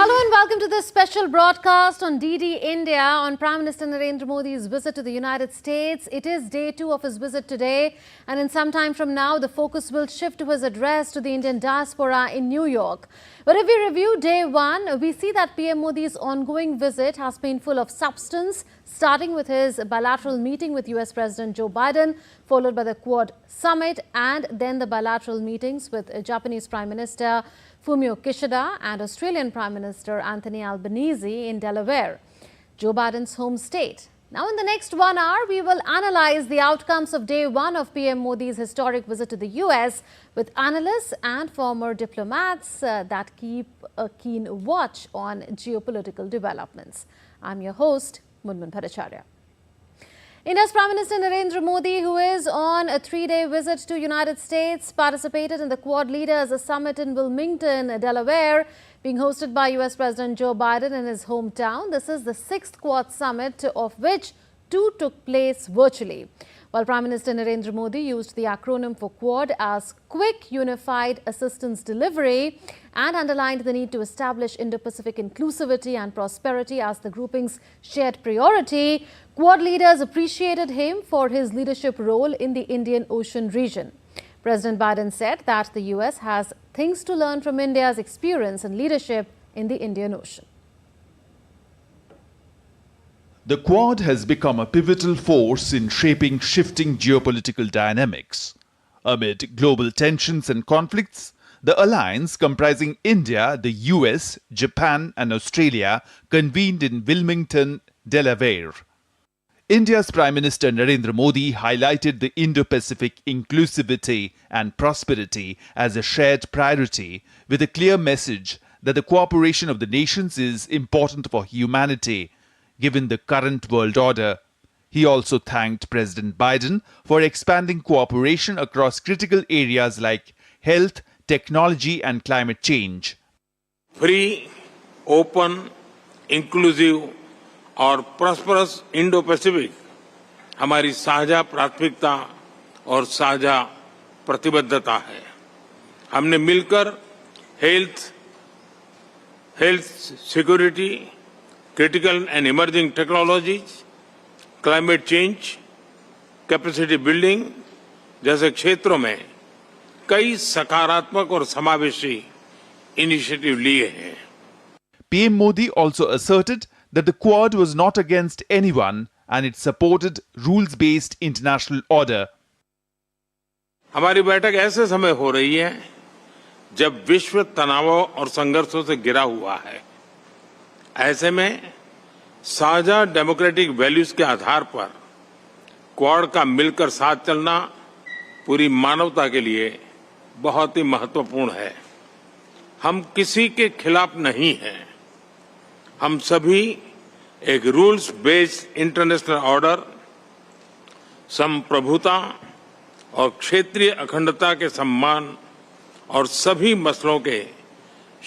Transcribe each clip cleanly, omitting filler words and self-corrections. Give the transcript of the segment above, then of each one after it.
Hello and welcome to this special broadcast on DD India on Prime Minister Narendra Modi's visit to the United States. It is day 2 of his visit today, and in some time from now, the focus will shift to his address to the Indian diaspora in New York. But if we review day 1, we see that PM Modi's ongoing visit has been full of substance, starting with his bilateral meeting with US President Joe Biden, followed by the Quad Summit, and then the bilateral meetings with Japanese Prime Minister Fumio Kishida and Australian Prime Minister Anthony Albanese in Delaware, Joe Biden's home state. Now, in the next 1 hour, we will analyze the outcomes of day 1 of PM Modi's historic visit to the US with analysts and former diplomats that keep a keen watch on geopolitical developments. I'm your host, Munmun Bhattacharya. India's Prime Minister Narendra Modi, who is on a 3-day visit to United States, participated in the Quad Leaders Summit in Wilmington, Delaware, being hosted by US President Joe Biden in his hometown. This is the 6th Quad Summit, of which 2 took place virtually. While Prime Minister Narendra Modi used the acronym for Quad as Quick Unified Assistance Delivery and underlined the need to establish Indo-Pacific inclusivity and prosperity as the grouping's shared priority, Quad leaders appreciated him for his leadership role in the Indian Ocean region. President Biden said that the US has things to learn from India's experience and leadership in the Indian Ocean. The Quad has become a pivotal force in shaping shifting geopolitical dynamics. Amid global tensions and conflicts, the alliance comprising India, the US, Japan and Australia convened in Wilmington, Delaware. India's Prime Minister Narendra Modi highlighted the Indo-Pacific inclusivity and prosperity as a shared priority, with a clear message that the cooperation of the nations is important for humanity, given the current world order. He also thanked President Biden for expanding cooperation across critical areas like health, technology and climate change. Free, open, inclusive और prosperous Indo-Pacific हमारी साझा प्राथमिकता और साझा प्रतिबद्धता है। हमने मिलकर health security, critical and emerging technologies, climate change, capacity building जैसे क्षेत्रों में कई सकारात्मक और समावेशी इनिशिएटिव लिए हैं। PM Modi also asserted that the Quad was not against anyone and it supported rules-based international order. हमारी बैठक ऐसे समय हो रही है जब विश्व तनावों और संघर्षों से घिरा हुआ है। ऐसे में साझा डेमोक्रेटिक वैल्यूज के आधार पर क्वाड का मिलकर साथ चलना पूरी मानवता के लिए बहुत ही महत्वपूर्ण है। हम किसी के खिलाफ नहीं हैं। हम सभी एक रूल्स बेस्ड इंटरनेशनल ऑर्डर, संप्रभुता और क्षेत्रीय अखंडता के सम्मान और सभी मसलों के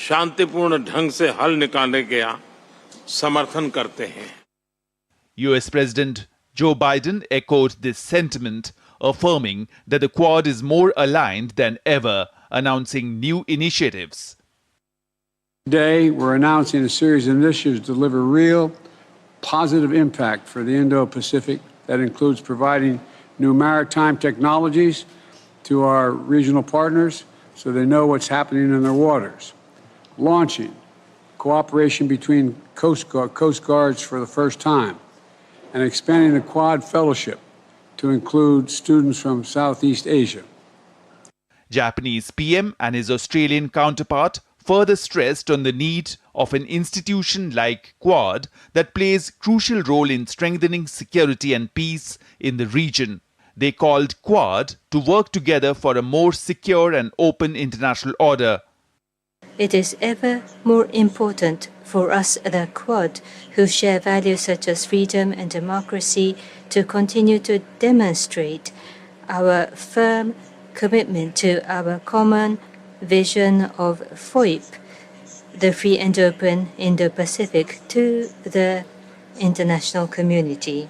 शांतिपूर्ण ढंग से हल निकालने का समर्थन करते हैं। US President Joe Biden echoed this sentiment, affirming that the Quad is more aligned than ever, announcing new initiatives. Today, we're announcing a series of initiatives to deliver real, positive impact for the Indo-Pacific that includes providing new maritime technologies to our regional partners so they know what's happening in their waters, launching cooperation between Coast Guards for the first time, and expanding the Quad Fellowship to include students from Southeast Asia. Japanese PM and his Australian counterpart further stressed on the need of an institution like Quad that plays a crucial role in strengthening security and peace in the region. They called Quad to work together for a more secure and open international order. It is ever more important for us, the Quad, who share values such as freedom and democracy, to continue to demonstrate our firm commitment to our common vision of FOIP, the free and open Indo-Pacific, to the international community.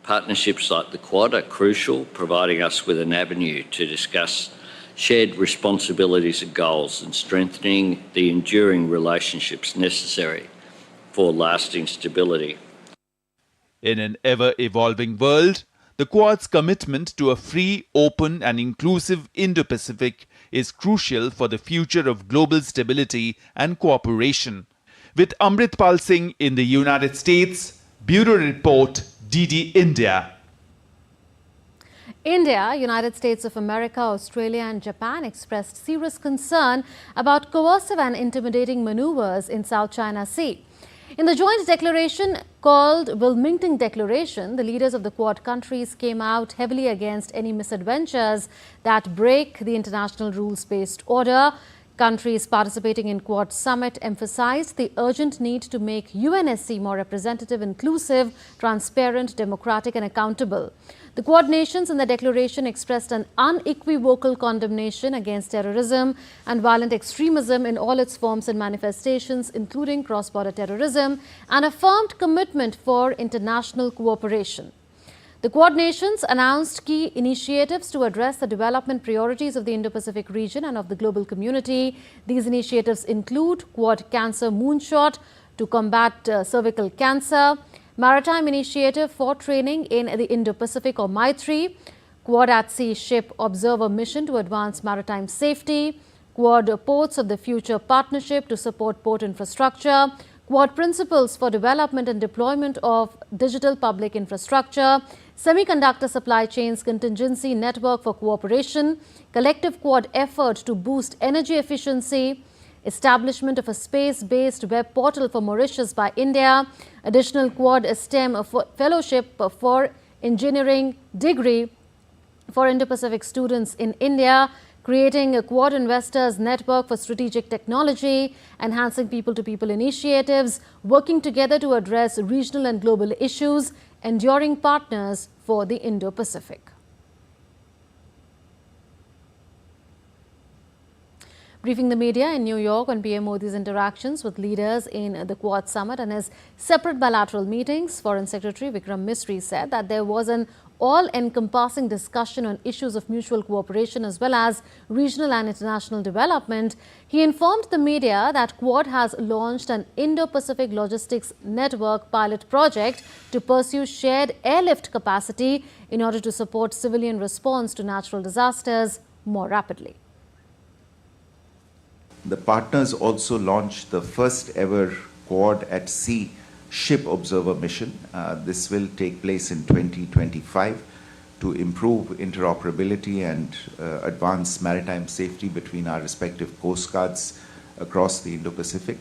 Partnerships like the Quad are crucial, providing us with an avenue to discuss shared responsibilities and goals, and strengthening the enduring relationships necessary for lasting stability. In an ever-evolving world, the Quad's commitment to a free, open and inclusive Indo-Pacific is crucial for the future of global stability and cooperation. With Amritpal Singh in the United States, Bureau Report, DD India. India, United States of America, Australia and Japan expressed serious concern about coercive and intimidating maneuvers in South China Sea. In the joint declaration called Wilmington Declaration, the leaders of the Quad countries came out heavily against any misadventures that break the international rules-based order. Countries participating in Quad Summit emphasized the urgent need to make UNSC more representative, inclusive, transparent, democratic and accountable. The Quad nations in the declaration expressed an unequivocal condemnation against terrorism and violent extremism in all its forms and manifestations, including cross-border terrorism, and affirmed commitment for international cooperation. The Quad nations announced key initiatives to address the development priorities of the Indo-Pacific region and of the global community. These initiatives include Quad Cancer Moonshot to combat cervical cancer, Maritime Initiative for Training in the Indo-Pacific or MITRE, Quad at Sea Ship Observer Mission to advance maritime safety, Quad Ports of the Future Partnership to support port infrastructure, Quad Principles for Development and Deployment of Digital Public Infrastructure, Semiconductor Supply Chains Contingency Network for Cooperation, Collective Quad Effort to Boost Energy Efficiency, Establishment of a Space-Based Web Portal for Mauritius by India, Additional Quad STEM Fellowship for Engineering Degree for Indo-Pacific students in India, creating a Quad Investors Network for Strategic Technology, enhancing people-to-people initiatives, working together to address regional and global issues, enduring partners for the Indo-Pacific. Briefing the media in New York on PM Modi's interactions with leaders in the Quad Summit and his separate bilateral meetings, Foreign Secretary Vikram Misri said that there was an all-encompassing discussion on issues of mutual cooperation as well as regional and international development. He informed the media that Quad has launched an Indo-Pacific Logistics Network pilot project to pursue shared airlift capacity in order to support civilian response to natural disasters more rapidly. The partners also launched the first ever Quad at Sea Ship Observer Mission. This will take place in 2025 to improve interoperability and advance maritime safety between our respective coast guards across the Indo-Pacific.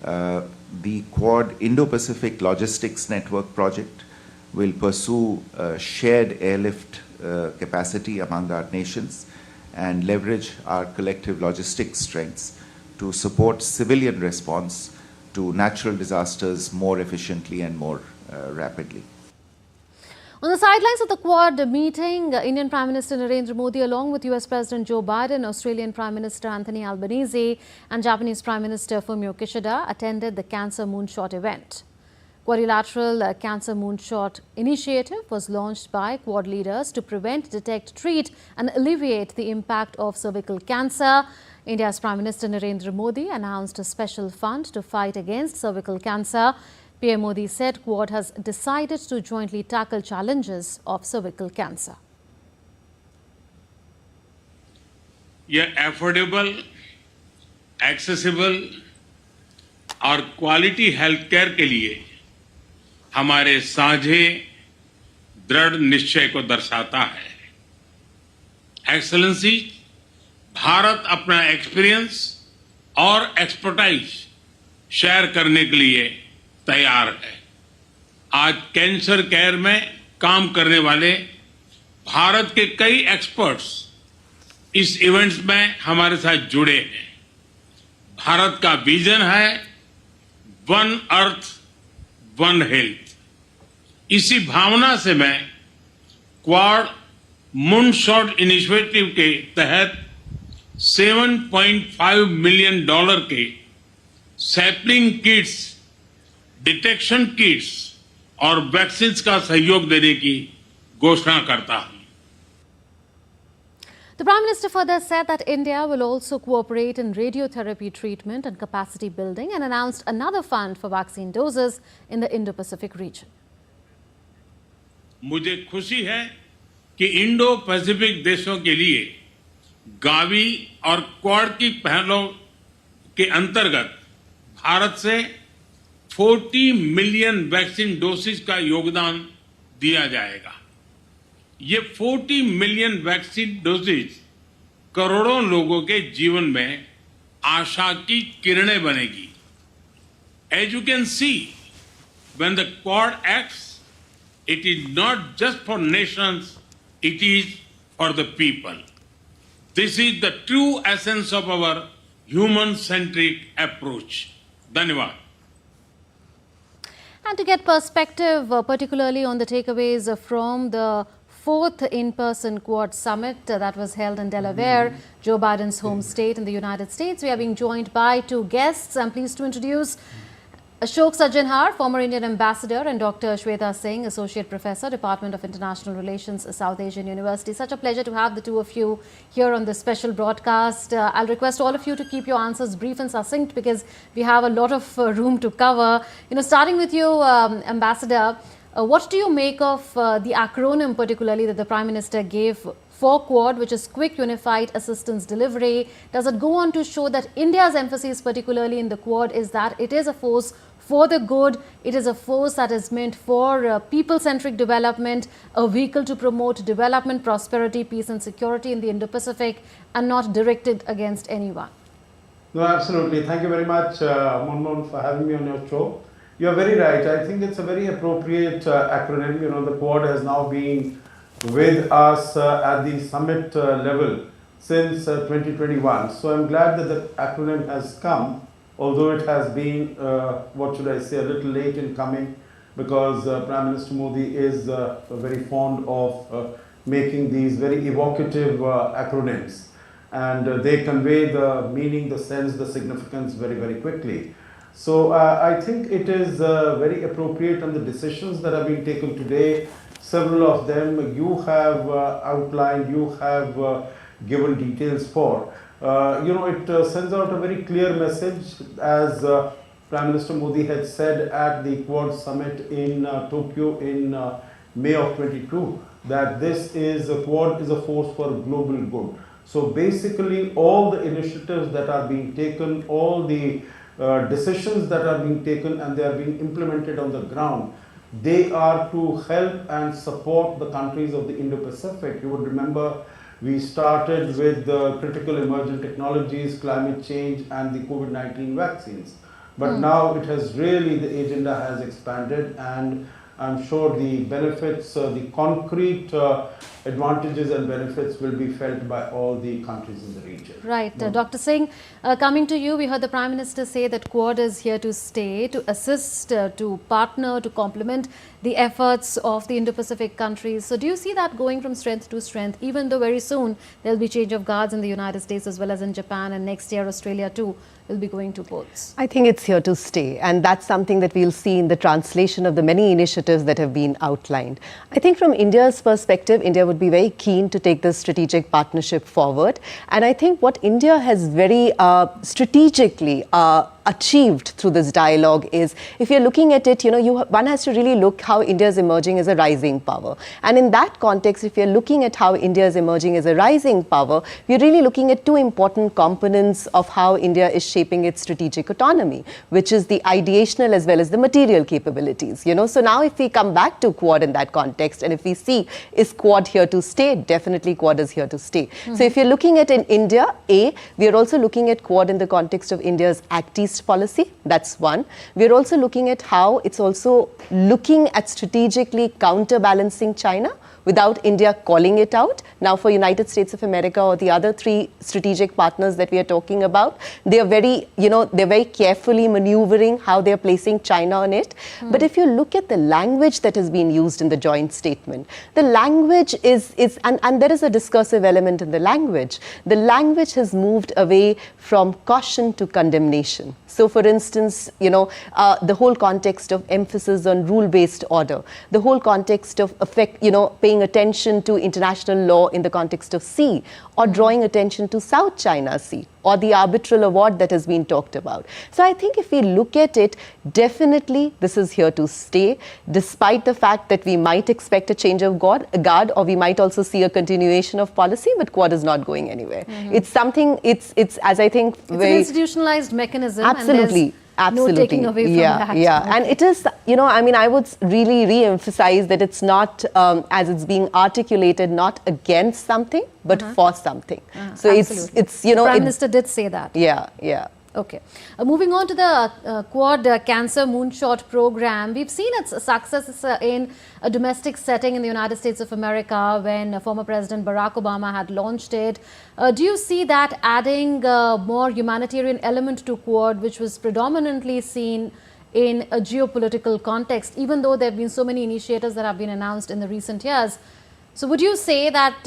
The Quad Indo-Pacific Logistics Network project will pursue shared airlift capacity among our nations and leverage our collective logistics strengths to support civilian response to natural disasters more efficiently and more rapidly. On the sidelines of the Quad meeting, Indian Prime Minister Narendra Modi, along with US President Joe Biden, Australian Prime Minister Anthony Albanese and Japanese Prime Minister Fumio Kishida attended the Cancer Moonshot event. Quadrilateral Cancer Moonshot initiative was launched by Quad leaders to prevent, detect, treat and alleviate the impact of cervical cancer. India's Prime Minister Narendra Modi announced a special fund to fight against cervical cancer. PM Modi said Quad has decided to jointly tackle challenges of cervical cancer. ये affordable, accessible और quality health care के लिए हमारे साझे दृढ़ निश्चय को दर्शाता है। एक्सेलेंसी, भारत अपना एक्सपीरियंस और एक्सपर्टाइज शेयर करने के लिए तैयार है। आज कैंसर केयर में काम करने वाले भारत के कई एक्सपर्ट्स इस इवेंट्स में हमारे साथ जुड़े हैं। भारत का विजन है वन अर्थ वन हेल्थ। इसी भावना से मैं क्वाड मूनशॉट इनिशिएटिव के तहत $7.5 मिलियन के सैपलिंग किट्स, डिटेक्शन किट्स और वैक्सीन का सहयोग देने की घोषणा करता हूं। The Prime Minister further said that India will also cooperate in radiotherapy treatment and capacity building and announced another fund for vaccine doses in the Indo-Pacific region. मुझे खुशी है कि इंडो पैसिफिक देशों के लिए गावी और क्वाड की पहलों के अंतर्गत भारत से 40 मिलियन वैक्सीन डोसेज का योगदान दिया जाएगा। ये 40 मिलियन वैक्सीन डोसेज करोड़ों लोगों के जीवन में आशा की किरणें बनेगी। As you can see, when the Quad acts, it is not just for nations, it is for the people. This is the true essence of our human-centric approach. Dhanyavad. And to get perspective, particularly on the takeaways from the fourth in-person Quad summit that was held in Delaware, Joe Biden's home state in the United States, we are being joined by two guests. I'm pleased to introduce Ashok Sajjanhar, former Indian ambassador, and Dr. Shweta Singh, associate professor, Department of International Relations, South Asian University. Such a pleasure to have the two of you here on this special broadcast. I'll request all of you to keep your answers brief and succinct because we have a lot of room to cover. Starting with you, Ambassador, what do you make of the acronym particularly that the Prime Minister gave for Quad, which is Quick Unified Assistance Delivery? Does it go on to show that India's emphasis particularly in the Quad is that it is a force for the good, it is a force that is meant for people-centric development, a vehicle to promote development, prosperity, peace and security in the Indo-Pacific, and not directed against anyone? No, absolutely. Thank you very much, Munmun, for having me on your show. You are very right. I think it's a very appropriate acronym. The Quad has now been with us at the summit level since 2021. So I'm glad that the acronym has come, although it has been, what should I say, a little late in coming, because Prime Minister Modi is very fond of making these very evocative acronyms, and they convey the meaning, the sense, the significance very, very quickly. So I think it is very appropriate, and the decisions that have been taken today, several of them you have outlined, you have given details for. It sends out a very clear message, as Prime Minister Modi had said at the Quad Summit in Tokyo in May of 22, that Quad is a force for global good. So basically all the initiatives that are being taken, all the decisions that are being taken and they are being implemented on the ground, they are to help and support the countries of the Indo-Pacific. You would remember we started with the critical emerging technologies, climate change and the COVID-19 vaccines. But now it has really, the agenda has expanded, and I'm sure the benefits, the concrete advantages and benefits will be felt by all the countries in the region. Right. Dr. Singh, coming to you, we heard the Prime Minister say that Quad is here to stay, to assist, to partner, to complement the efforts of the Indo-Pacific countries. So do you see that going from strength to strength, even though very soon there'll be change of guards in the United States as well as in Japan, and next year Australia too will be going to ports? I think it's here to stay, and that's something that we'll see in the translation of the many initiatives that have been outlined. I think from India's perspective, India would be very keen to take this strategic partnership forward, and I think what India has very strategically achieved through this dialogue is, if you're looking at it, one has to really look how India is emerging as a rising power. And in that context, if you're looking at how India is emerging as a rising power, we're really looking at two important components of how India is shaping its strategic autonomy, which is the ideational as well as the material capabilities. So now if we come back to Quad in that context, and if we see, is Quad here to stay? Definitely Quad is here to stay. So if you're looking at in India, we are also looking at Quad in the context of India's Act East policy. That's one. We're also looking at how it's also looking at strategically counterbalancing China without India calling it out. Now for United States of America or the other three strategic partners that we are talking about, they are very, they're very carefully maneuvering how they're placing China on it. But if you look at the language that has been used in the joint statement, the language and there is a discursive element in the language. The language has moved away from caution to condemnation. So for instance, the whole context of emphasis on rule-based order, the whole context of paying paying attention to international law in the context of sea, or drawing attention to South China Sea, or the arbitral award that has been talked about. So I think if we look at it, definitely this is here to stay, despite the fact that we might expect a change of guard, or we might also see a continuation of policy, but Quad is not going anywhere. It's something, it's as I think, it's an institutionalized mechanism. Absolutely. Absolutely. No taking away from that. Yeah, okay. And it is, I would really re-emphasize that it's not, as it's being articulated, not against something, but for something. So absolutely. it's the Prime Minister did say that. Yeah. Okay. Moving on to the Quad Cancer Moonshot program, we've seen its success in a domestic setting in the United States of America when former President Barack Obama had launched it. Do you see that adding more humanitarian element to Quad, which was predominantly seen in a geopolitical context, even though there have been so many initiatives that have been announced in the recent years? So would you say that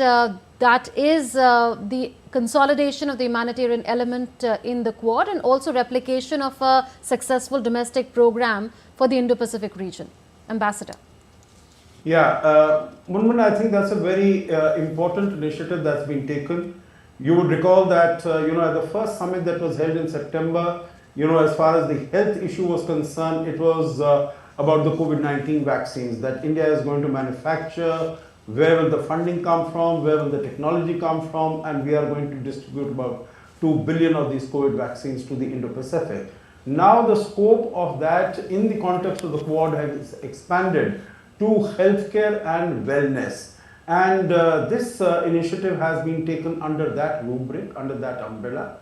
that is the consolidation of the humanitarian element in the Quad, and also replication of a successful domestic program for the Indo-Pacific region? Ambassador. Yeah, Munmun, I think that's a very important initiative that's been taken. You would recall that, at the first summit that was held in September, as far as the health issue was concerned, it was about the COVID-19 vaccines that India is going to manufacture. Where will the funding come from? Where will the technology come from? And we are going to distribute about 2 billion of these COVID vaccines to the Indo-Pacific. Now the scope of that in the context of the Quad has expanded to healthcare and wellness. And this initiative has been taken under that rubric, under that umbrella.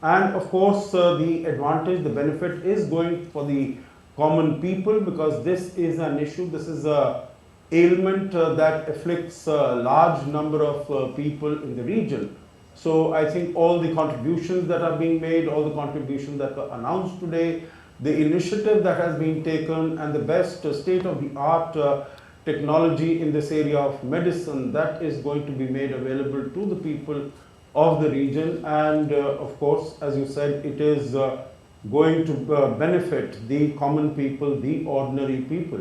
And of course, the advantage, the benefit is going for the common people, because this is an issue, this is a ailment that afflicts a large number of people in the region. So I think all the contributions that are being made, all the contributions that were announced today, the initiative that has been taken, and the best state-of-the-art technology in this area of medicine that is going to be made available to the people of the region. And of course, as you said, it is going to benefit the common people, the ordinary people.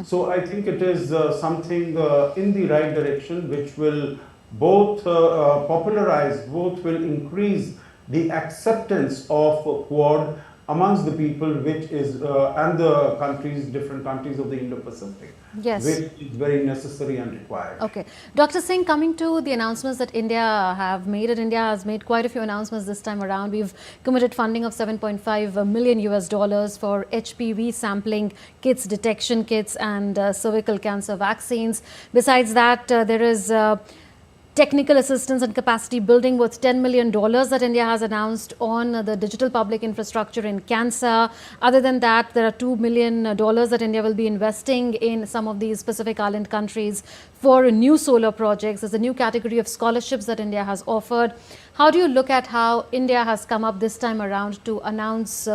So I think it is something in the right direction, which will both popularize, both will increase the acceptance of Quad amongst the people, which is and the countries, different countries of the Indo-Pacific. Yes. Which is very necessary and required. Okay. Dr. Singh, coming to the announcements that India have made, India has made quite a few announcements this time around. We've committed funding of $7.5 million for HPV sampling kits, detection kits, and cervical cancer vaccines. Besides that, there is technical assistance and capacity building worth $10 million that India has announced on the digital public infrastructure in cancer. Other than that, there are $2 million that India will be investing in some of these Pacific Island countries for new solar projects. There's a new category of scholarships that India has offered. How do you look at how India has come up this time around to announce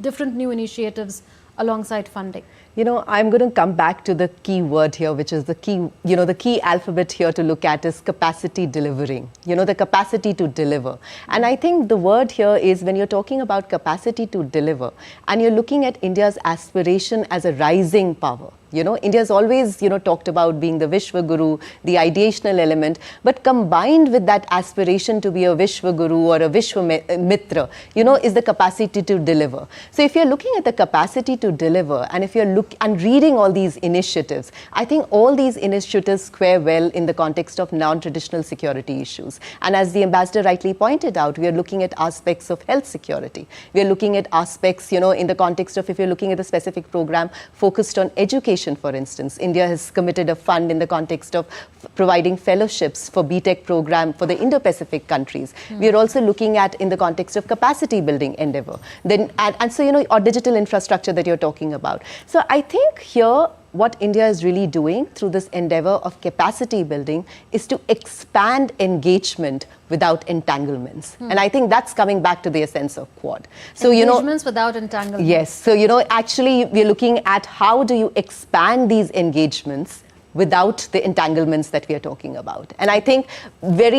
different new initiatives alongside funding? I'm going to come back to the key word here, which is the key, the key alphabet here to look at is capacity delivering, the capacity to deliver. And I think the word here is, when you're talking about capacity to deliver, and you're looking at India's aspiration as a rising power. India's always, talked about being the Vishwa Guru, the ideational element, but combined with that aspiration to be a Vishwa Guru or a Vishwa Mitra, is the capacity to deliver. So if you're looking at the capacity to deliver, and if you're reading all these initiatives, I think all these initiatives square well in the context of non-traditional security issues. And as the ambassador rightly pointed out, we are looking at aspects of health security. We are looking at aspects, in the context of, if you're looking at a specific program focused on education, for instance, India has committed a fund in the context of providing fellowships for BTech program for the Indo-Pacific countries. We are also looking at in the context of capacity building endeavor. Then, and so, or digital infrastructure that you're talking about. So I think here, what India is really doing through this endeavor of capacity building is to expand engagement without entanglements. And I think that's coming back to the essence of Quad. So, engagements without entanglements. Yes. So, actually we're looking at how do you expand these engagements without the entanglements that we are talking about. And I think there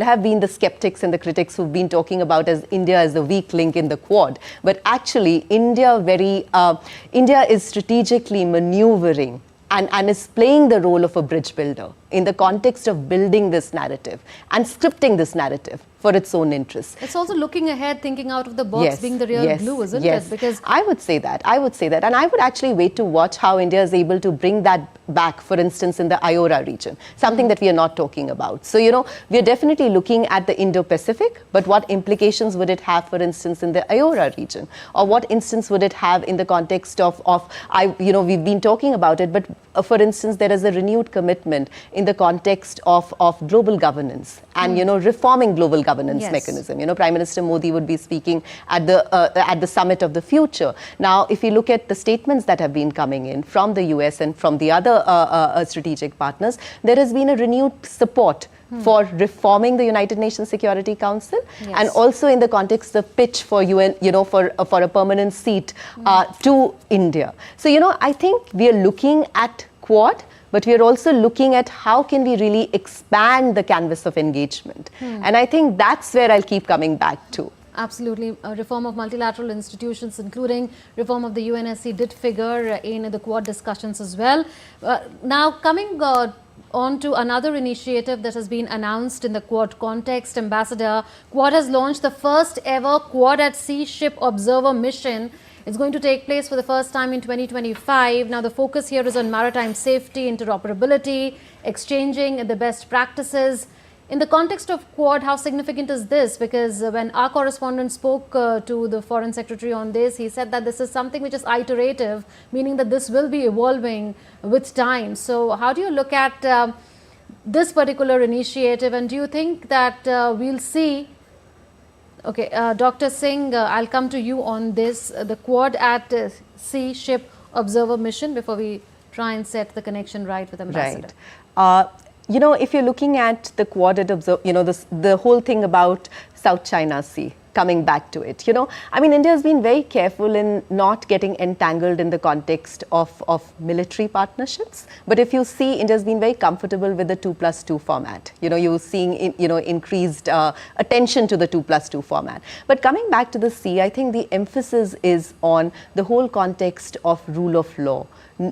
have been the skeptics and the critics who've been talking about as India as the weak link in the Quad. But actually, India is strategically maneuvering and is playing the role of a bridge builder in the context of building this narrative and scripting this narrative for its own interests. It's also looking ahead, thinking out of the box, being the real glue, isn't it? Because I would say that. And I would actually wait to watch how India is able to bring that back, for instance, in the IORA region, something that we are not talking about. So, we are definitely looking at the Indo-Pacific, but what implications would it have, for instance, in the IORA region? Or what instance would it have in the context of we've been talking about it, but for instance, there is a renewed commitment in the context of global governance and, reforming global governance mechanism. Prime Minister Modi would be speaking at the summit of the future. Now, if you look at the statements that have been coming in from the US and from the other strategic partners, there has been a renewed support for reforming the United Nations Security Council, and also in the context of pitch for UN, for a permanent seat to India. So, I think we are looking at Quad, but we are also looking at how can we really expand the canvas of engagement. And I think that's where I'll keep coming back to. Absolutely. Reform of multilateral institutions, including reform of the UNSC, did figure in the Quad discussions as well. Now, coming on to another initiative that has been announced in the Quad context, Ambassador, Quad has launched the first ever Quad at Sea Ship Observer Mission. It's going to take place for the first time in 2025. Now, the focus here is on maritime safety, interoperability, exchanging the best practices. In the context of Quad, how significant is this? Because when our correspondent spoke to the Foreign Secretary on this, he said that this is something which is iterative, meaning that this will be evolving with time. So how do you look at this particular initiative, and do you think that we'll see? Okay, Dr. Singh, I'll come to you on this, the Quad at Sea Ship Observer Mission, before we try and set the connection right with Ambassador. Right. If you're looking at the Quad at Observer, the whole thing about South China Sea, coming back to it, India has been very careful in not getting entangled in the context of military partnerships. But if you see, India has been very comfortable with the 2+2 format. You're seeing, increased attention to the 2+2 format. But coming back to the sea, I think the emphasis is on the whole context of rule of law.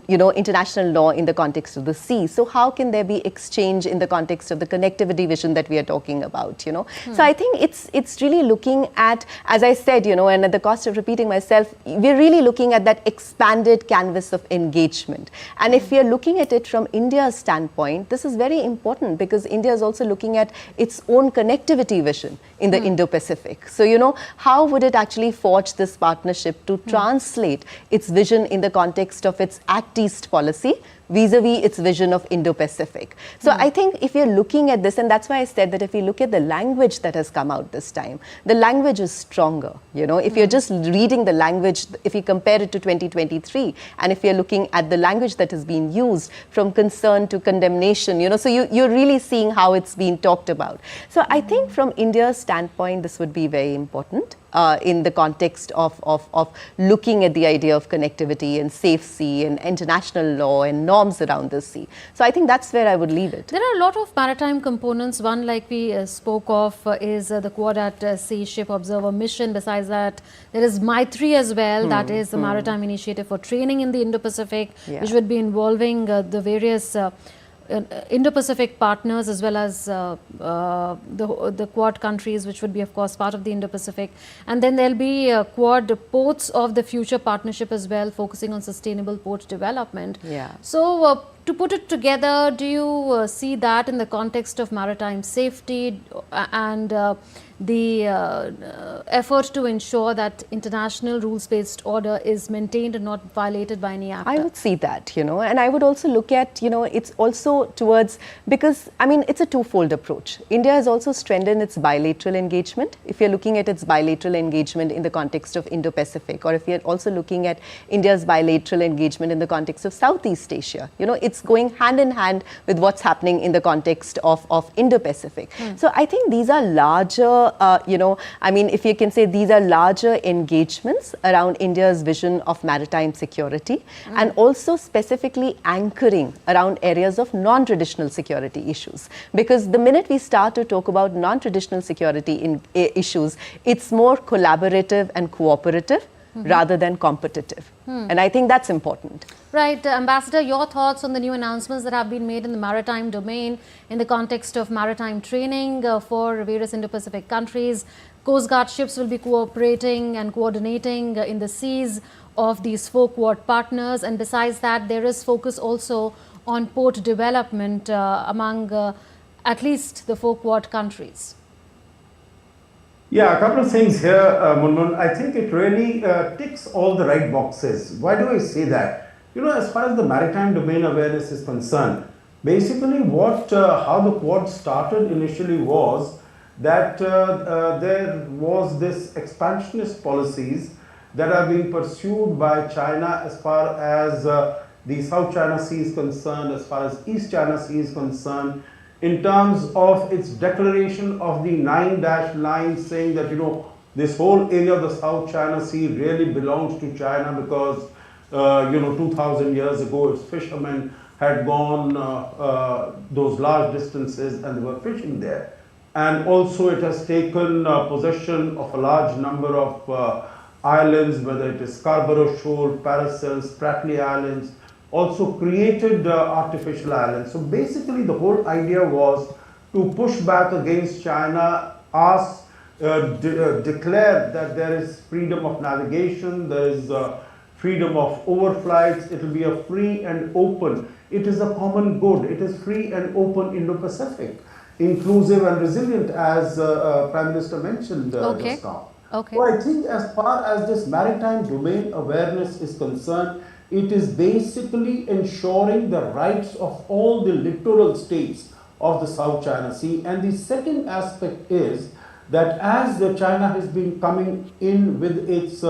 International law in the context of the sea. So how can there be exchange in the context of the connectivity vision that we are talking about, So I think it's really looking at, as I said, and at the cost of repeating myself, we're really looking at that expanded canvas of engagement. And if we are looking at it from India's standpoint, this is very important because India is also looking at its own connectivity vision in the Indo-Pacific. So, how would it actually forge this partnership to translate its vision in the context of its Act East policy vis-a-vis its vision of Indo-Pacific. So I think if you're looking at this, and that's why I said that if you look at the language that has come out this time, the language is stronger. If you're just reading the language, if you compare it to 2023, and if you're looking at the language that has been used from concern to condemnation, so you're really seeing how it's been talked about. So I think from India's standpoint, this would be very important. In the context of looking at the idea of connectivity and safe sea and international law and norms around the sea. So I think that's where I would leave it. There are a lot of maritime components. One, like we spoke of, is the Quad at Sea Ship Observer Mission. Besides that, there is Maitri as well. That is the Maritime Initiative for Training in the Indo-Pacific, which would be involving the various Indo-Pacific partners as well as the Quad countries, which would be, of course, part of the Indo-Pacific. And then there'll be Quad Ports of the Future Partnership as well, focusing on sustainable port development. So, to put it together, do you see that in the context of maritime safety and the effort to ensure that international rules-based order is maintained and not violated by any actor? I would see that, and I would also look at, it's also towards, because, it's a twofold approach. India has also strengthened its bilateral engagement. If you're looking at its bilateral engagement in the context of Indo-Pacific, or if you're also looking at India's bilateral engagement in the context of Southeast Asia, it's going hand in hand with what's happening in the context of Indo-Pacific. So I think these are larger, if you can say these are larger engagements around India's vision of maritime security and also specifically anchoring around areas of non-traditional security issues. Because the minute we start to talk about non-traditional security issues, it's more collaborative and cooperative rather than competitive. And I think that's important. Right. Ambassador, your thoughts on the new announcements that have been made in the maritime domain in the context of maritime training for various Indo-Pacific countries. Coast Guard ships will be cooperating and coordinating in the seas of these 4 Quad partners. And besides that, there is focus also on port development among at least the 4 Quad countries. Yeah, a couple of things here, Munmun. I think it really ticks all the right boxes. Why do I say that? You know, as far as the maritime domain awareness is concerned, basically how the Quad started initially was that there was this expansionist policies that are being pursued by China as far as the South China Sea is concerned, as far as East China Sea is concerned, in terms of its declaration of the 9-dash line saying that, you know, this whole area of the South China Sea really belongs to China because, you know, 2,000 years ago its fishermen had gone those large distances and they were fishing there. And also it has taken possession of a large number of islands, whether it is Scarborough Shoal, Paracels, Spratly Islands, also created artificial islands. So basically the whole idea was to push back against China, declare that there is freedom of navigation, there is freedom of overflights, it will be a free and open, it is a common good, it is free and open Indo-Pacific, inclusive and resilient, as Prime Minister mentioned just now. Okay. So I think as far as this maritime domain awareness is concerned, it is basically ensuring the rights of all the littoral states of the South China Sea. And the second aspect is that as China has been coming in with its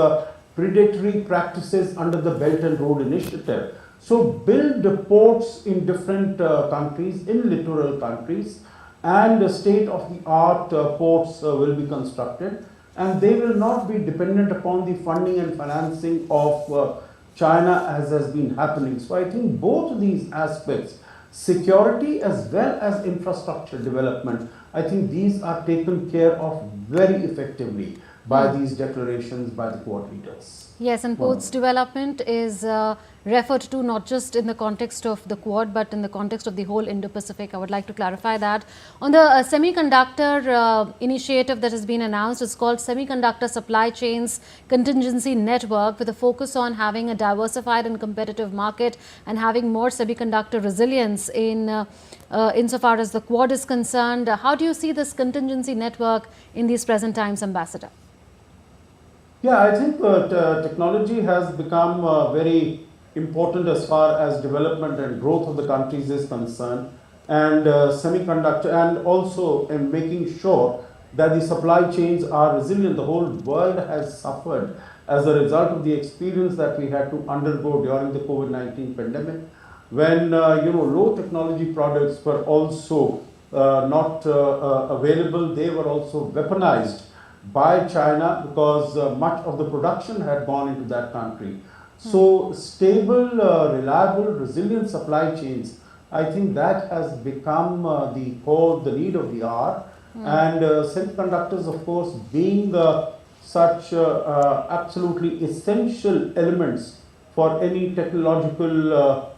predatory practices under the Belt and Road Initiative, so build the ports in different countries, in littoral countries, and state-of-the-art ports will be constructed, and they will not be dependent upon the funding and financing of China as has been happening. So I think both these aspects, security as well as infrastructure development, I think these are taken care of very effectively by these declarations by the Quad leaders. Yes, and ports development is referred to not just in the context of the Quad, but in the context of the whole Indo-Pacific. I would like to clarify that. On the semiconductor initiative that has been announced, it's called Semiconductor Supply Chains Contingency Network, with a focus on having a diversified and competitive market and having more semiconductor resilience in insofar as the Quad is concerned. How do you see this contingency network in these present times, Ambassador? Yeah, I think technology has become very important as far as development and growth of the countries is concerned, and semiconductor, and also in making sure that the supply chains are resilient. The whole world has suffered as a result of the experience that we had to undergo during the COVID-19 pandemic, when low technology products were also not available. They were also weaponized by China because much of the production had gone into that country. So stable, reliable, resilient supply chains, I think that has become the need of the hour. And semiconductors, of course, being such absolutely essential elements for any technological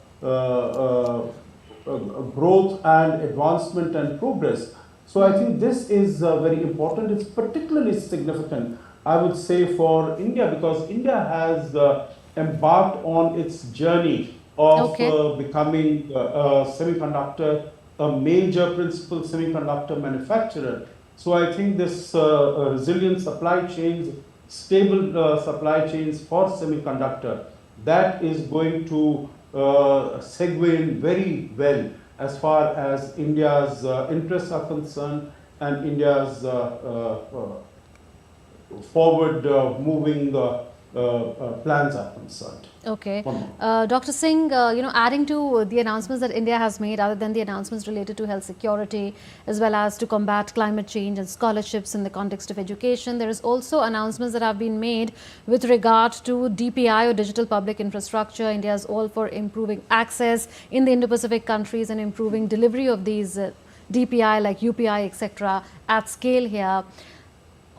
growth and advancement and progress. So I think this is very important. It's particularly significant, I would say, for India, because India has embarked on its journey of becoming a major principal semiconductor manufacturer. So I think this resilient supply chains, stable supply chains for semiconductor, that is going to segue in very well as far as India's interests are concerned and India's forward moving plans are concerned. Okay. Dr. Singh, adding to the announcements that India has made, other than the announcements related to health security, as well as to combat climate change and scholarships in the context of education, there is also announcements that have been made with regard to DPI, or digital public infrastructure. India is all for improving access in the Indo-Pacific countries and improving delivery of these DPI like UPI, etc. at scale here.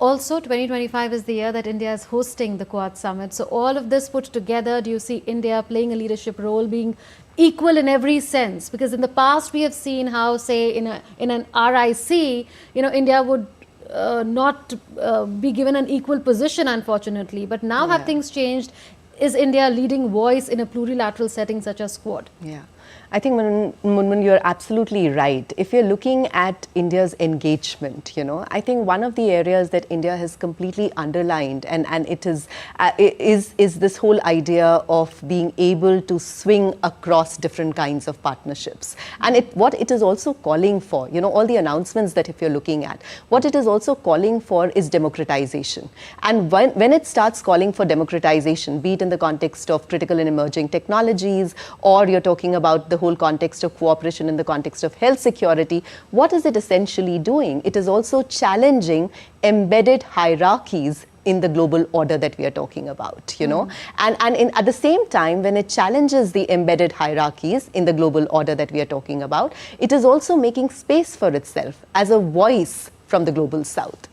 Also, 2025 is the year that India is hosting the Quad Summit. So all of this put together, do you see India playing a leadership role, being equal in every sense? Because in the past, we have seen how, say, in an RIC, India would not be given an equal position, unfortunately. But now have things changed? Is India a leading voice in a plurilateral setting such as Quad? Yeah. I think, Munmun, you're absolutely right. If you're looking at India's engagement, I think one of the areas that India has completely underlined, and it is this whole idea of being able to swing across different kinds of partnerships. And what it is also calling for, all the announcements that if you're looking at, what it is also calling for is democratization. And when it starts calling for democratization, be it in the context of critical and emerging technologies, or you're talking about the whole context of cooperation in the context of health security, what is it essentially doing? It is also challenging embedded hierarchies in the global order that we are talking about, And at the same time, when it challenges the embedded hierarchies in the global order that we are talking about, it is also making space for itself as a voice from the global south,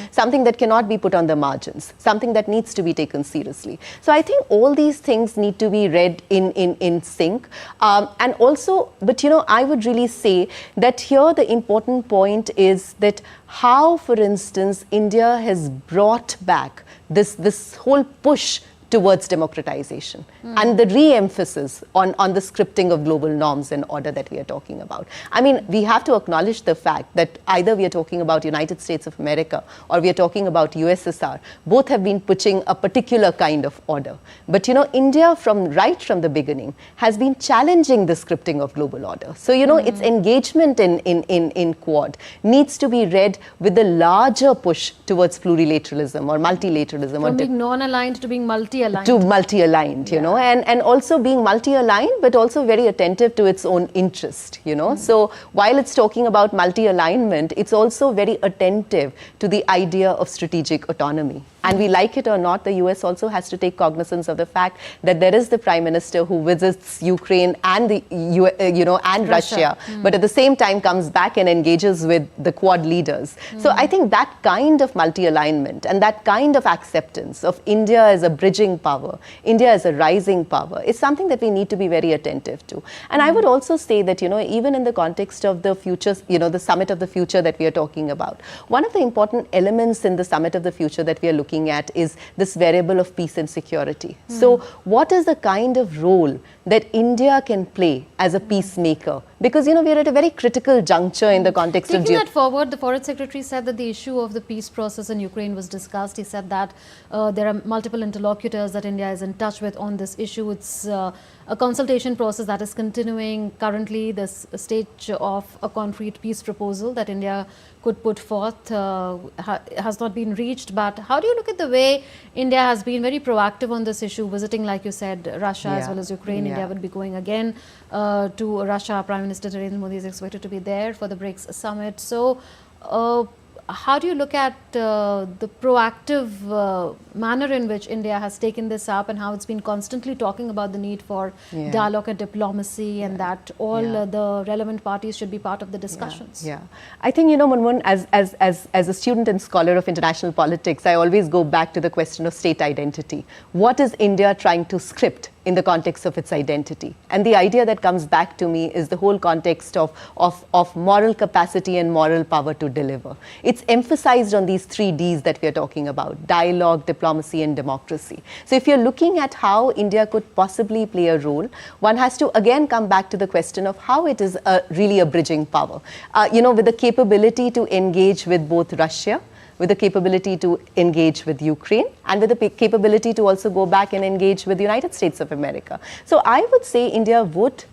something that cannot be put on the margins, something that needs to be taken seriously. So I think all these things need to be read in sync. And also, but I would really say that here the important point is that how, for instance, India has brought back this whole push towards democratization and the re-emphasis on the scripting of global norms and order that we are talking about. I mean, we have to acknowledge the fact that either we are talking about United States of America or we are talking about USSR, both have been pushing a particular kind of order. But India right from the beginning has been challenging the scripting of global order. So, its engagement in Quad needs to be read with a larger push towards plurilateralism or multilateralism. From being non-aligned to being multi-aligned. To multi-aligned, and also being multi-aligned, but also very attentive to its own interest, So while it's talking about multi-alignment, it's also very attentive to the idea of strategic autonomy. And we like it or not, the US also has to take cognizance of the fact that there is the Prime Minister who visits Ukraine and and Russia, but at the same time comes back and engages with the Quad leaders. So I think that kind of multi-alignment and that kind of acceptance of India as a bridging power, India as a rising power, is something that we need to be very attentive to. And I would also say that, even in the context of the future, the Summit of the Future that we are talking about, one of the important elements in the Summit of the Future that we are looking at is this variable of peace and security. So what is the kind of role that India can play as a peacemaker? Because, we are at a very critical juncture in the context of... Taking that forward, the Foreign Secretary said that the issue of the peace process in Ukraine was discussed. He said that there are multiple interlocutors that India is in touch with on this issue. It's a consultation process that is continuing currently. This stage of a concrete peace proposal that India could put forth has not been reached. But how do you look at the way India has been very proactive on this issue, visiting, like you said, Russia as well as Ukraine? India will be going again to Russia. Prime Minister Narendra Modi is expected to be there for the BRICS summit. So how do you look at the proactive manner in which India has taken this up and how it's been constantly talking about the need for dialogue and diplomacy and that all the relevant parties should be part of the discussions? I think, Munmun, as a student and scholar of international politics, I always go back to the question of state identity. What is India trying to script in the context of its identity? And the idea that comes back to me is the whole context of moral capacity and moral power to deliver. It's emphasized on these 3 Ds that we are talking about: dialogue, diplomacy, and democracy. So if you're looking at how India could possibly play a role, one has to again come back to the question of how it is really a bridging power. With the capability to engage with both Russia, with the capability to engage with Ukraine, and with the capability to also go back and engage with the United States of America. So I would say India would,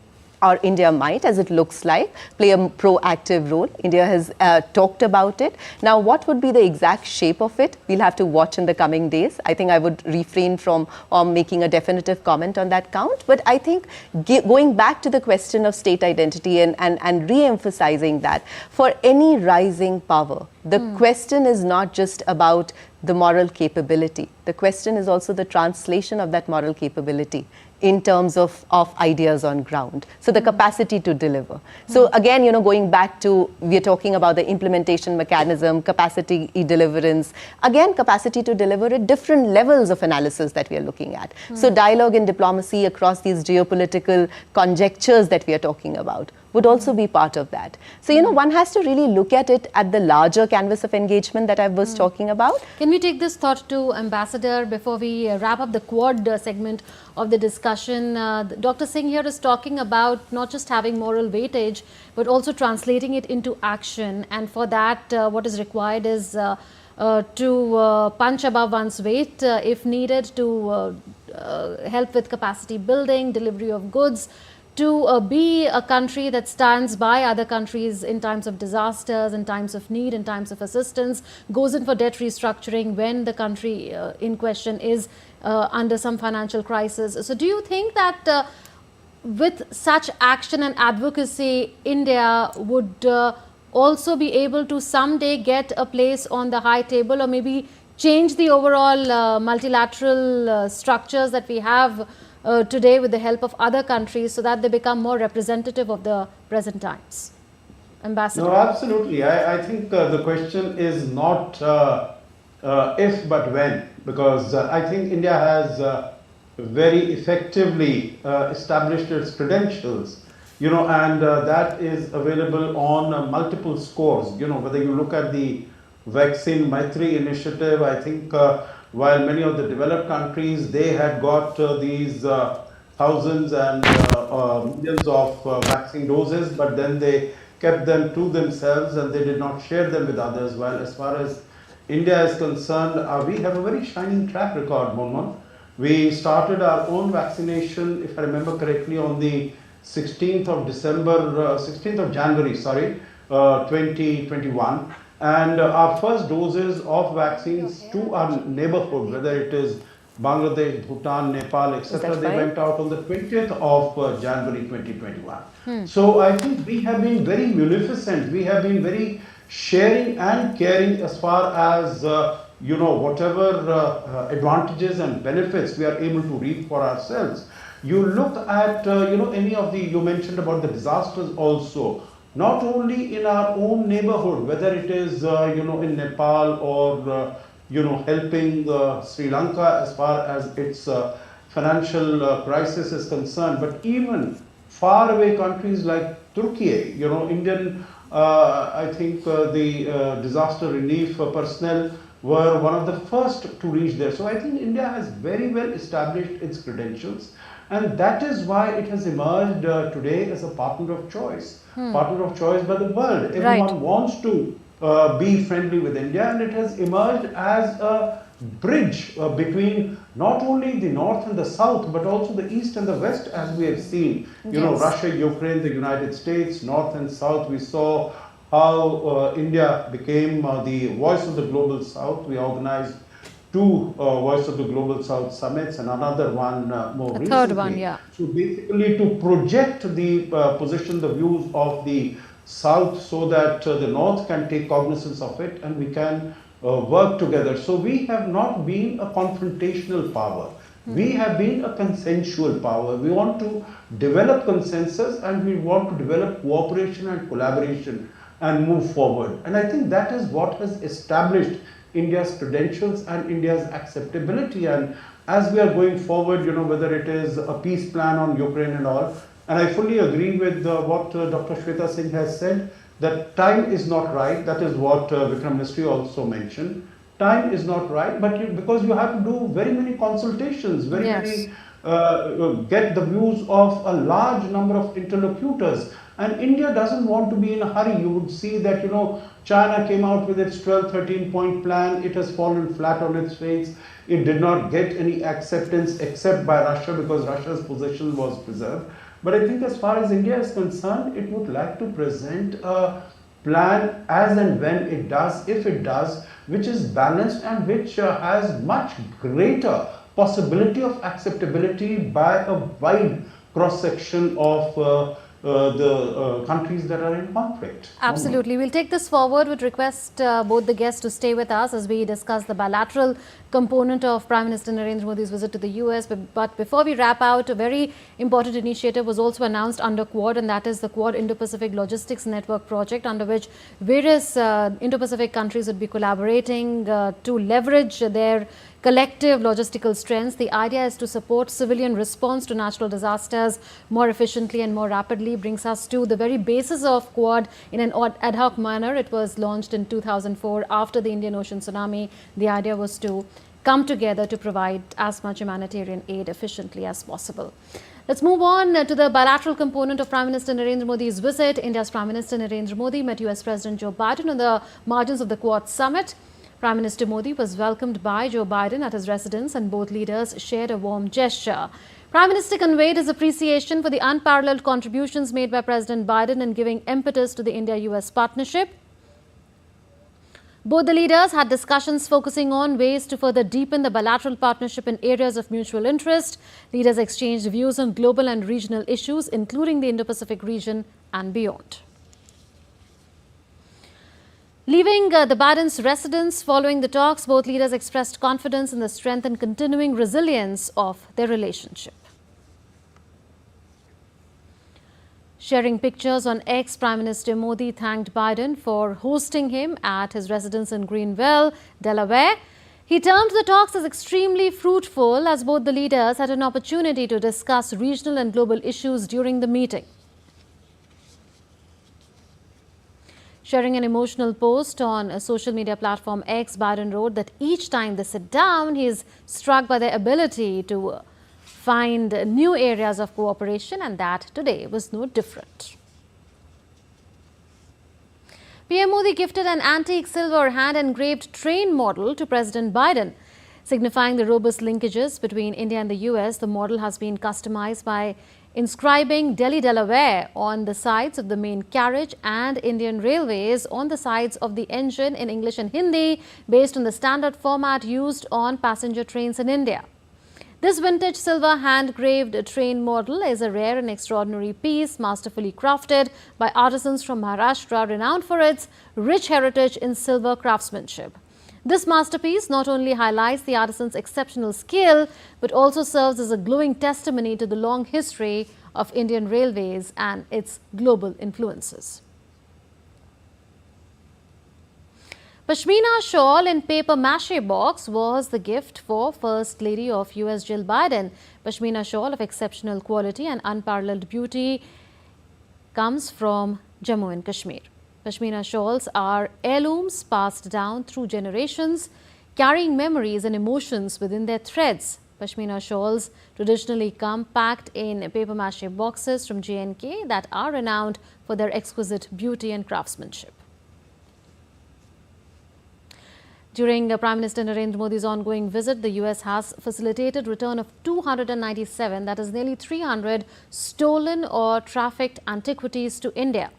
or India might, as it looks like, play a proactive role. India has talked about it. Now, what would be the exact shape of it? We'll have to watch in the coming days. I think I would refrain from making a definitive comment on that count. But I think going back to the question of state identity and re-emphasizing that for any rising power, The question is not just about the moral capability. The question is also the translation of that moral capability in terms of ideas on ground. So the capacity to deliver. So again, going back to, we're talking about the implementation mechanism, capacity deliverance, again, capacity to deliver at different levels of analysis that we are looking at. So dialogue and diplomacy across these geopolitical conjectures that we are talking about would also be part of that. So, one has to really look at it at the larger canvas of engagement that I was talking about. Can we take this thought to Ambassador before we wrap up the Quad segment of the discussion? Dr. Singh here is talking about not just having moral weightage, but also translating it into action. And for that, what is required is to punch above one's weight if needed, to help with capacity building, delivery of goods, to be a country that stands by other countries in times of disasters, in times of need, in times of assistance, goes in for debt restructuring when the country in question is under some financial crisis. So do you think that with such action and advocacy, India would also be able to someday get a place on the high table, or maybe change the overall multilateral structures that we have today with the help of other countries, so that they become more representative of the present times? Ambassador. No, absolutely. I think the question is not if but when, because I think India has very effectively established its credentials, and that is available on multiple scores. Whether you look at the Vaccine Maitri initiative, I think while many of the developed countries, they had got these thousands and millions of vaccine doses, but then they kept them to themselves and they did not share them with others. While as far as India is concerned, we have a very shining track record, Munmun. We started our own vaccination, if I remember correctly, on the 16th of January, 2021. And our first doses of vaccines to our neighborhood, whether it is Bangladesh, Bhutan, Nepal, etc., they went out on the 20th of January 2021. So I think we have been very munificent. We have been very sharing and caring as far as, whatever advantages and benefits we are able to reap for ourselves. You look at, any of the, you mentioned about the disasters also. Not only in our own neighborhood, whether it is, in Nepal or, helping Sri Lanka as far as its financial crisis is concerned, but even far away countries like Turkey, Indian, I think the disaster relief personnel were one of the first to reach there. So I think India has very well established its credentials. And that is why it has emerged today as a partner of choice. Partner of choice by the world. Everyone wants to be friendly with India, and it has emerged as a bridge between not only the north and the south, but also the east and the west, as we have seen. Russia, Ukraine, the United States, north and south. We saw how India became the voice of the global south. We organized 2 Voice of the Global South summits and another one more recently. Third one, yeah. So basically to project the position, the views of the South, so that the North can take cognizance of it and we can work together. So we have not been a confrontational power. We have been a consensual power. We want to develop consensus and we want to develop cooperation and collaboration and move forward. And I think that is what has established India's credentials and India's acceptability. And as we are going forward, whether it is a peace plan on Ukraine and all, and I fully agree with what Dr. Shweta Singh has said, that time is not right. That is what Vikram Mistry also mentioned. Time is not right, but because you have to do very many consultations, many get the views of a large number of interlocutors. And India doesn't want to be in a hurry. You would see that, China came out with its 12, 13-point plan. It has fallen flat on its face. It did not get any acceptance except by Russia, because Russia's position was preserved. But I think as far as India is concerned, it would like to present a plan as and when it does, if it does, which is balanced and which has much greater possibility of acceptability by a wide cross-section of the countries that are in conflict. Absolutely. We'll take this forward. Would request both the guests to stay with us as we discuss the bilateral component of Prime Minister Narendra Modi's visit to the US. But before we wrap out, a very important initiative was also announced under Quad, and that is the Quad Indo-Pacific Logistics Network project, under which various Indo-Pacific countries would be collaborating to leverage their collective logistical strengths. The idea is to support civilian response to natural disasters more efficiently and more rapidly. Brings us to the very basis of Quad in an ad hoc manner. It was launched in 2004 after the Indian Ocean tsunami. The idea was to come together to provide as much humanitarian aid efficiently as possible. Let's move on to the bilateral component of Prime Minister Narendra Modi's visit. India's Prime Minister Narendra Modi met US President Joe Biden on the margins of the Quad summit. Prime Minister Modi was welcomed by Joe Biden at his residence, and both leaders shared a warm gesture. Prime Minister conveyed his appreciation for the unparalleled contributions made by President Biden in giving impetus to the India-US partnership. Both the leaders had discussions focusing on ways to further deepen the bilateral partnership in areas of mutual interest. Leaders exchanged views on global and regional issues, including the Indo-Pacific region and beyond. Leaving the Biden's residence following the talks, both leaders expressed confidence in the strength and continuing resilience of their relationship. Sharing pictures on X, Prime Minister Modi thanked Biden for hosting him at his residence in Greenville, Delaware. He termed the talks as extremely fruitful as both the leaders had an opportunity to discuss regional and global issues during the meeting. Sharing an emotional post on a social media platform X, Biden wrote that each time they sit down, he is struck by their ability to find new areas of cooperation, and that today was no different. PM Modi gifted an antique silver hand-engraved train model to President Biden. Signifying the robust linkages between India and the US, the model has been customized by inscribing Delhi, Delaware on the sides of the main carriage and Indian Railways on the sides of the engine in English and Hindi, based on the standard format used on passenger trains in India. This vintage silver hand-engraved train model is a rare and extraordinary piece, masterfully crafted by artisans from Maharashtra, renowned for its rich heritage in silver craftsmanship. This masterpiece not only highlights the artisan's exceptional skill, but also serves as a glowing testimony to the long history of Indian Railways and its global influences. Pashmina shawl in paper mache box was the gift for First Lady of US Jill Biden. Pashmina shawl of exceptional quality and unparalleled beauty comes from Jammu and Kashmir. Pashmina shawls are heirlooms passed down through generations, carrying memories and emotions within their threads. Pashmina shawls traditionally come packed in paper mache boxes from J&K that are renowned for their exquisite beauty and craftsmanship. During Prime Minister Narendra Modi's ongoing visit, the US has facilitated return of 297, that is nearly 300, stolen or trafficked antiquities to India.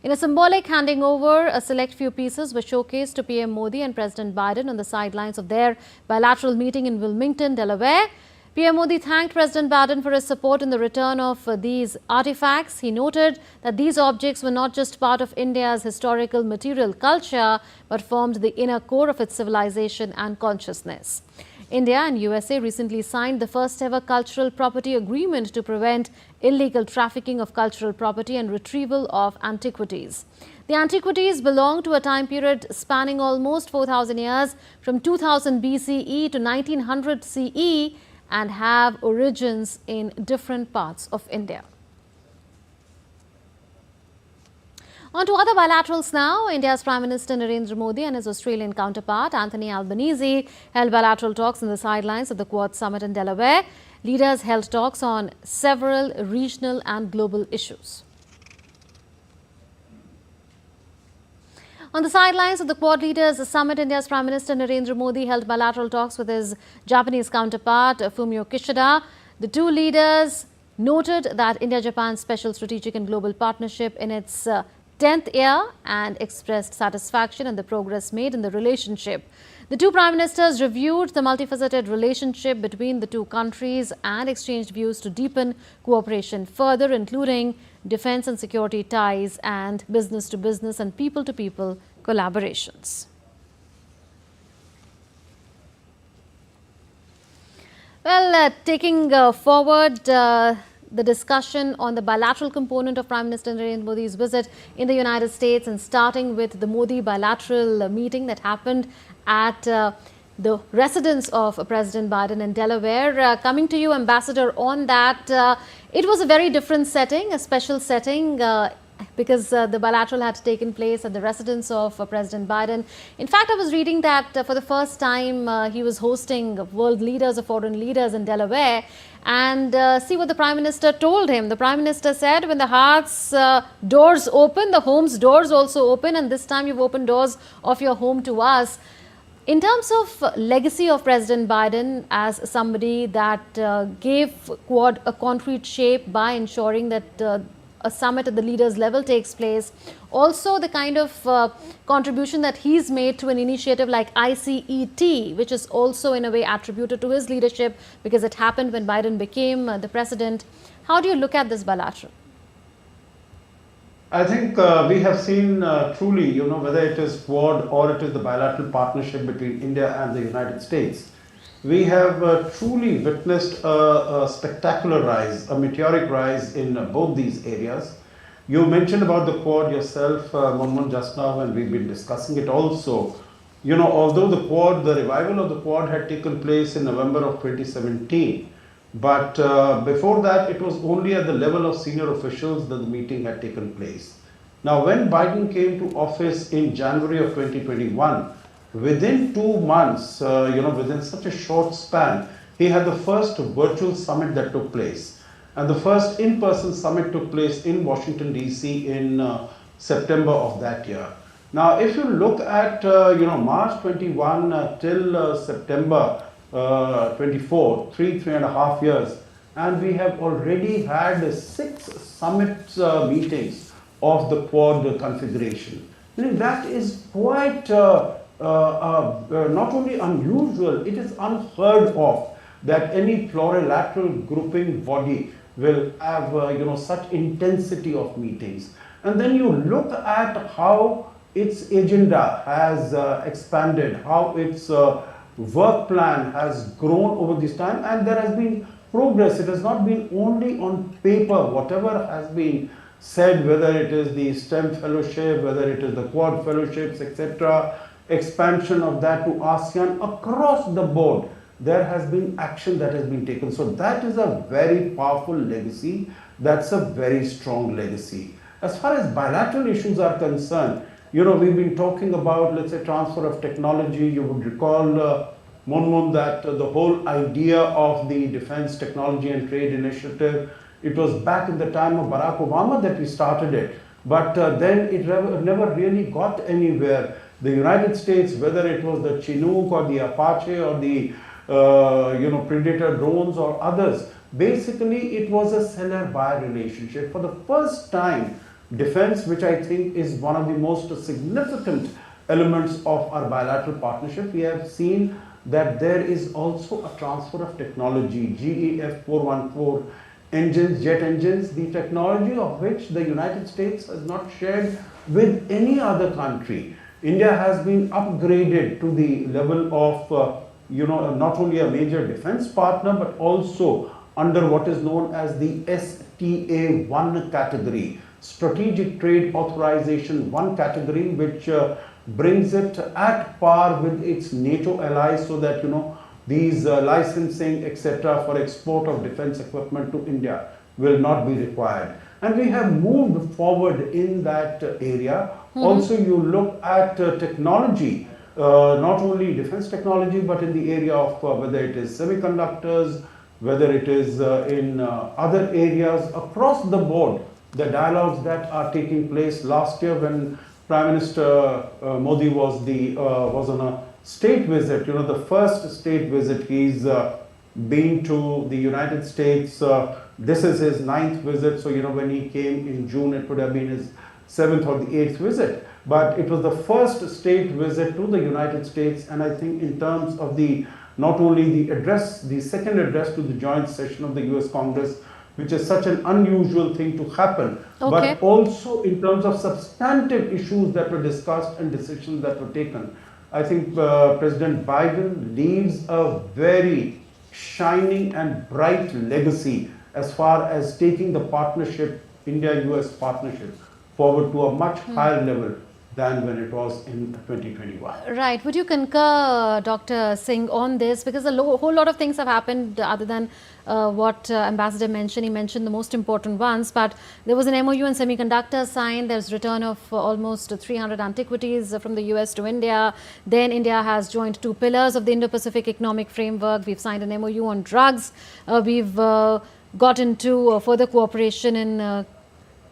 In a symbolic handing over, a select few pieces were showcased to PM Modi and President Biden on the sidelines of their bilateral meeting in Wilmington, Delaware. PM Modi thanked President Biden for his support in the return of these artifacts. He noted that these objects were not just part of India's historical material culture, but formed the inner core of its civilization and consciousness. India and USA recently signed the first ever cultural property agreement to prevent illegal trafficking of cultural property and retrieval of antiquities. The antiquities belong to a time period spanning almost 4,000 years, from 2000 BCE to 1900 CE, and have origins in different parts of India. On to other bilaterals now. India's Prime Minister Narendra Modi and his Australian counterpart Anthony Albanese held bilateral talks on the sidelines of the Quad summit in Delaware. Leaders held talks on several regional and global issues. On the sidelines of the Quad Leaders Summit, India's Prime Minister Narendra Modi held bilateral talks with his Japanese counterpart Fumio Kishida. The two leaders noted that India-Japan Special Strategic and Global Partnership in its 10th year and expressed satisfaction in the progress made in the relationship. The two prime ministers reviewed the multifaceted relationship between the two countries and exchanged views to deepen cooperation further, including defense and security ties and business to business and people to people collaborations. Well, taking forward the discussion on the bilateral component of Prime Minister Narendra Modi's visit in the United States, and starting with the Modi bilateral meeting that happened at the residence of President Biden in Delaware. Coming to you, Ambassador, on that, it was a very different setting, a special setting, because the bilateral had taken place at the residence of President Biden. In fact, I was reading that for the first time he was hosting world leaders or foreign leaders in Delaware. And see what the Prime Minister told him. The Prime Minister said, when the heart's doors open, the home's doors also open, and this time you've opened doors of your home to us. In terms of legacy of President Biden as somebody that gave Quad a concrete shape by ensuring that a summit at the leaders level takes place. Also the kind of contribution that he's made to an initiative like ICET, which is also in a way attributed to his leadership because it happened when Biden became the president. How do you look at this bilateral? I think we have seen truly, whether it is Quad or it is the bilateral partnership between India and the United States, we have truly witnessed a spectacular rise, a meteoric rise in both these areas. You mentioned about the Quad yourself, Munmun, just now, and we've been discussing it also. Although the revival of the Quad had taken place in November of 2017, but before that, it was only at the level of senior officials that the meeting had taken place. Now, when Biden came to office in January of 2021, within 2 months, within such a short span, he had the first virtual summit that took place. And the first in-person summit took place in Washington, D.C. in September of that year. Now, if you look at, March 21 till September 24, 3.5 years, and we have already had 6 summit meetings of the Quad configuration. That is quite not only unusual, it is unheard of that any plurilateral grouping body will have such intensity of meetings. And then you look at how its agenda has expanded, how its work plan has grown over this time, and there has been progress. It has not been only on paper. Whatever has been said, whether it is the STEM fellowship, whether it is the Quad fellowships, etc., expansion of that to ASEAN, across the board, there has been action that has been taken. So that is a very powerful legacy. That's a very strong legacy. As far as bilateral issues are concerned, we've been talking about, let's say, transfer of technology. You would recall, Munmun, that the whole idea of the Defense Technology and Trade Initiative, it was back in the time of Barack Obama that we started it. But then it never really got anywhere. The United States, whether it was the Chinook or the Apache or the Predator drones or others, basically it was a seller-buyer relationship. For the first time, defense, which I think is one of the most significant elements of our bilateral partnership, we have seen that there is also a transfer of technology, GEF 414 engines, jet engines, the technology of which the United States has not shared with any other country. India has been upgraded to the level of, not only a major defense partner, but also under what is known as the STA1 category, Strategic Trade Authorization 1 category, which brings it at par with its NATO allies, so that, these licensing, etc., for export of defense equipment to India will not be required. And we have moved forward in that area. Also, you look at technology, not only defense technology, but in the area of whether it is semiconductors, whether it is in other areas across the board. The dialogues that are taking place last year when Prime Minister Modi was on a state visit, the first state visit he's been to the United States. This is his 9th visit, so when he came in June, it would have been his 7th or the 8th visit, but it was the first state visit to the United States. And I think in terms of the not only the address, the second address to the joint session of the US Congress, which is such an unusual thing to happen, but also in terms of substantive issues that were discussed and decisions that were taken. I think President Biden leaves a very shining and bright legacy as far as taking the partnership, India-US partnership, forward to a much higher level than when it was in 2021. Right. Would you concur, Dr. Singh, on this? Because a whole lot of things have happened other than what Ambassador mentioned. He mentioned the most important ones, but there was an MOU on semiconductors signed. There's return of almost 300 antiquities from the US to India. Then India has joined 2 pillars of the Indo-Pacific Economic Framework. We've signed an MOU on drugs. We've got into further cooperation in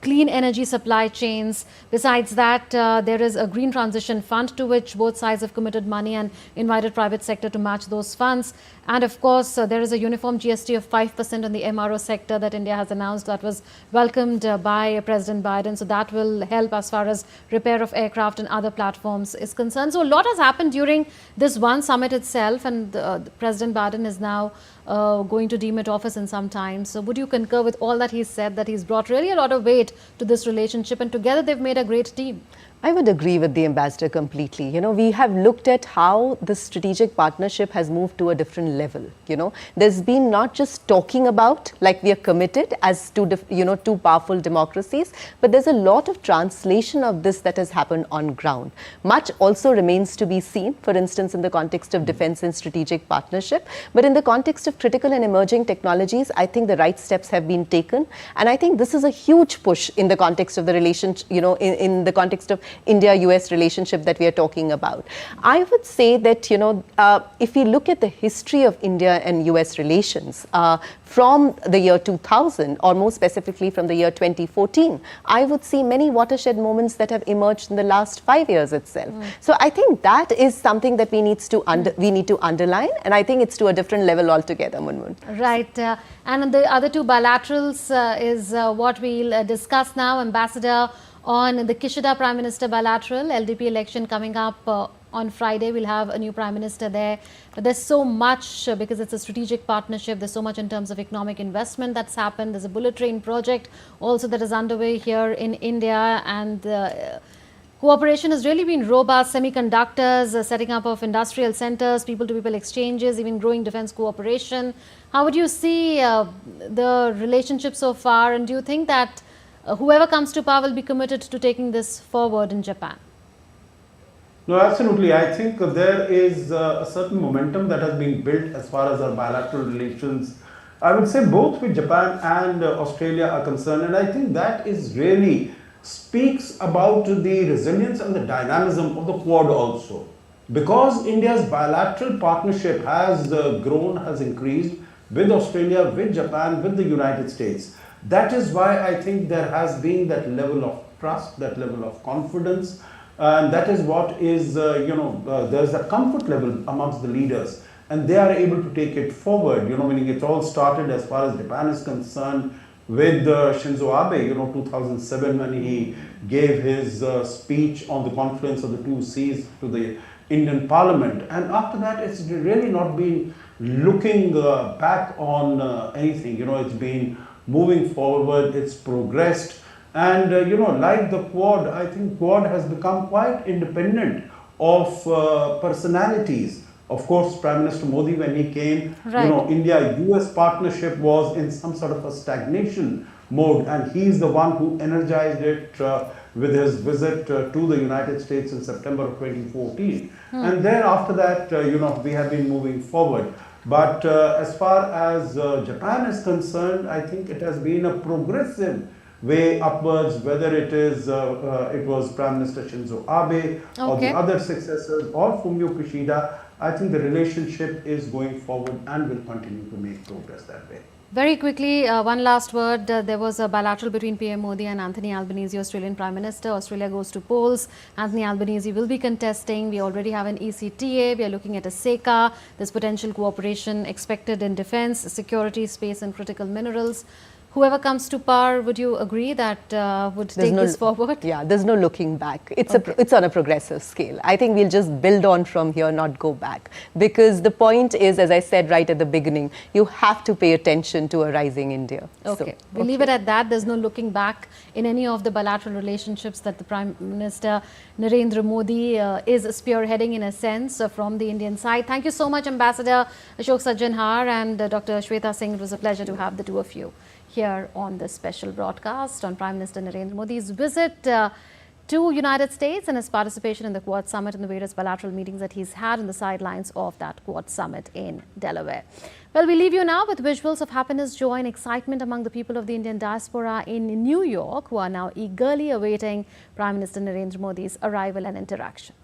clean energy supply chains. Besides that, there is a green transition fund to which both sides have committed money and invited private sector to match those funds. And of course, there is a uniform GST of 5% on the MRO sector that India has announced that was welcomed by President Biden. So that will help as far as repair of aircraft and other platforms is concerned. So a lot has happened during this one summit itself, and President Biden is now going to demit office in some time. So would you concur with all that he's said, that he's brought really a lot of weight to this relationship, and together they've made a great team? I would agree with the ambassador completely. You know, we have looked at how the strategic partnership has moved to a different level. You know, there's been not just talking about, like we are committed as two powerful democracies, but there's a lot of translation of this that has happened on ground. Much also remains to be seen, for instance, in the context of defense and strategic partnership. But in the context of critical and emerging technologies, I think the right steps have been taken. And I think this is a huge push in the context of the relationship, you know, in the context of India-US relationship that we are talking about. I would say that, you know, if we look at the history of India and US relations from the year 2000, or more specifically from the year 2014, I would see many watershed moments that have emerged in the last 5 years itself. So I think that is something that we need to underline, and I think it's to a different level altogether, Munmun. Right. And the other 2 bilaterals is what we'll discuss now. Ambassador, on the Kishida Prime Minister bilateral, LDP election coming up on Friday, we'll have a new Prime Minister there. But there's so much because it's a strategic partnership. There's so much in terms of economic investment that's happened. There's a bullet train project also that is underway here in India, and cooperation has really been robust. Semiconductors, setting up of industrial centers, people-to-people exchanges, even growing defense cooperation. How would you see the relationship so far, and do you think that whoever comes to power will be committed to taking this forward in Japan? No, absolutely. I think there is a certain momentum that has been built as far as our bilateral relations, I would say, both with Japan and Australia are concerned. And I think that is really speaks about the resilience and the dynamism of the Quad also. Because India's bilateral partnership has grown, has increased with Australia, with Japan, with the United States. That is why I think there has been that level of trust, that level of confidence, and that is what is, there's a comfort level amongst the leaders, and they are able to take it forward. You know, meaning it all started as far as Japan is concerned with Shinzo Abe, 2007, when he gave his speech on the confluence of the 2 seas to the Indian Parliament. And after that, it's really not been looking back on anything. It's been moving forward, it's progressed. And, like the Quad, I think Quad has become quite independent of personalities. Of course, Prime Minister Modi, when he came, right, India-US partnership was in some sort of a stagnation mode, and he's the one who energized it with his visit to the United States in September of 2014. And then after that, we have been moving forward. But as far as Japan is concerned, I think it has been a progressive way upwards, whether it is it was Prime Minister Shinzo Abe or the other successors or Fumio Kishida. I think the relationship is going forward and will continue to make progress that way. Very quickly, one last word. There was a bilateral between PM Modi and Anthony Albanese, Australian Prime Minister. Australia goes to polls. Anthony Albanese will be contesting. We already have an ECTA. We are looking at a SECA. There's potential cooperation expected in defense, security, space and critical minerals. whoever comes to power, would you agree that would take this forward? Yeah, there's no looking back. It's on a progressive scale. I think we'll just build on from here, not go back. Because the point is, as I said right at the beginning, you have to pay attention to a rising India. Okay, we'll leave it at that. There's no looking back in any of the bilateral relationships that the Prime Minister Narendra Modi is spearheading, in a sense, from the Indian side. Thank you so much, Ambassador Ashok Sajjanhar and Dr. Shweta Singh. It was a pleasure to have the two of you here on this special broadcast on Prime Minister Narendra Modi's visit to United States and his participation in the Quad Summit and the various bilateral meetings that he's had on the sidelines of that Quad Summit in Delaware. Well, we leave you now with visuals of happiness, joy and excitement among the people of the Indian diaspora in New York, who are now eagerly awaiting Prime Minister Narendra Modi's arrival and interaction.